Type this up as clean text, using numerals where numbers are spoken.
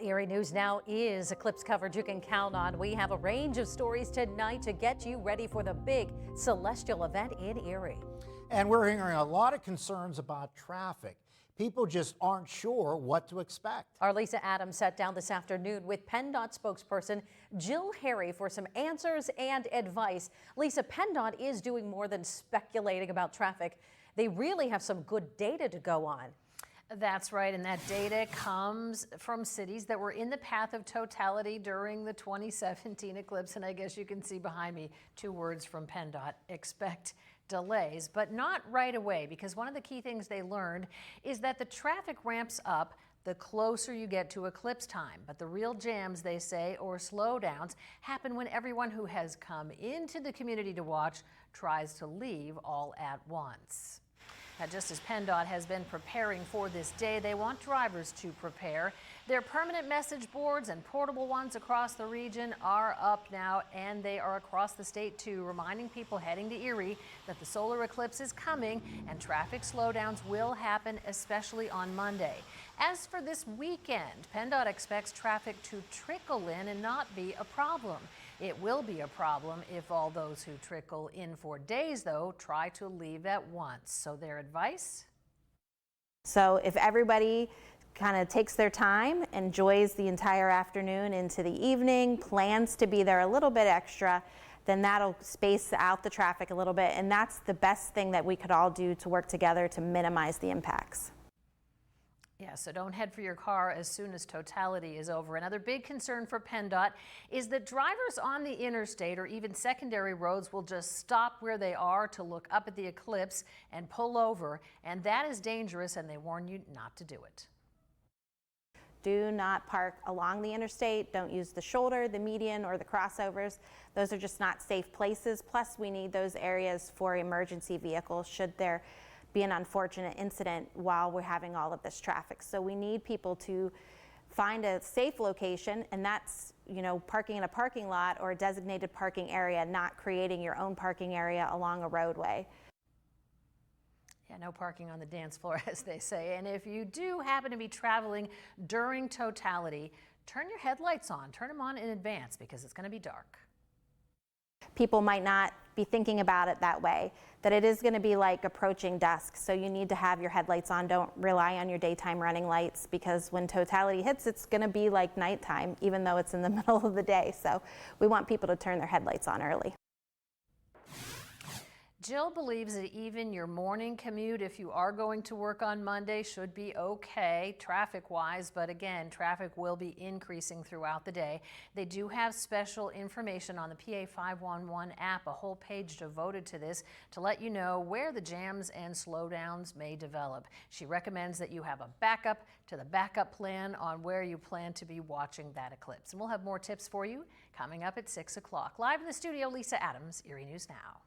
Erie News Now is Eclipse coverage you can count on. We have a range of stories tonight to get you ready for the big celestial event in Erie. And we're hearing a lot of concerns about traffic. People just aren't sure what to expect. Our Lisa Adams sat down this afternoon with PennDOT spokesperson Jill Harry for some answers and advice. Lisa, PennDOT is doing more than speculating about traffic. They really have some good data to go on. That's right, and that data comes from cities that were in the path of totality during the 2017 eclipse, and I guess you can see behind me 2 words from PennDOT: expect delays, but not right away, because one of the key things they learned is that the traffic ramps up the closer you get to eclipse time. But the real jams, they say, or slowdowns, happen when everyone who has come into the community to watch tries to leave all at once. Now, just as PennDOT has been preparing for this day, they want drivers to prepare. Their permanent message boards and portable ones across the region are up now, and they are across the state too, reminding people heading to Erie that the solar eclipse is coming and traffic slowdowns will happen, especially on Monday. As for this weekend, PennDOT expects traffic to trickle in and not be a problem. It will be a problem if all those who trickle in for days, though, try to leave at once. So their advice? So if everybody kind of takes their time, enjoys the entire afternoon into the evening, plans to be there a little bit extra, then that'll space out the traffic a little bit. And that's the best thing that we could all do to work together to minimize the impacts. Yeah, so don't head for your car as soon as totality is over. Another big concern for PennDOT is that drivers on the interstate or even secondary roads will just stop where they are to look up at the eclipse and pull over, and that is dangerous, and they warn you not to do it. Do not park along the interstate. Don't use the shoulder, the median, or the crossovers. Those are just not safe places. Plus, we need those areas for emergency vehicles should there be an unfortunate incident while we're having all of this traffic. So we need people to find a safe location, and that's, parking in a parking lot or a designated parking area, not creating your own parking area along a roadway. Yeah, no parking on the dance floor, as they say. And if you do happen to be traveling during totality, turn your headlights on. Turn them on in advance because it's going to be dark. People might not be thinking about it that way, that it is going to be like approaching dusk. So you need to have your headlights on. Don't rely on your daytime running lights, because when totality hits, it's going to be like nighttime, even though it's in the middle of the day. So we want people to turn their headlights on early. Jill believes that even your morning commute, if you are going to work on Monday, should be okay traffic-wise, but again, traffic will be increasing throughout the day. They do have special information on the PA 511 app, a whole page devoted to this, to let you know where the jams and slowdowns may develop. She recommends that you have a backup to the backup plan on where you plan to be watching that eclipse. And we'll have more tips for you coming up at 6 o'clock. Live in the studio, Lisa Adams, Erie News Now.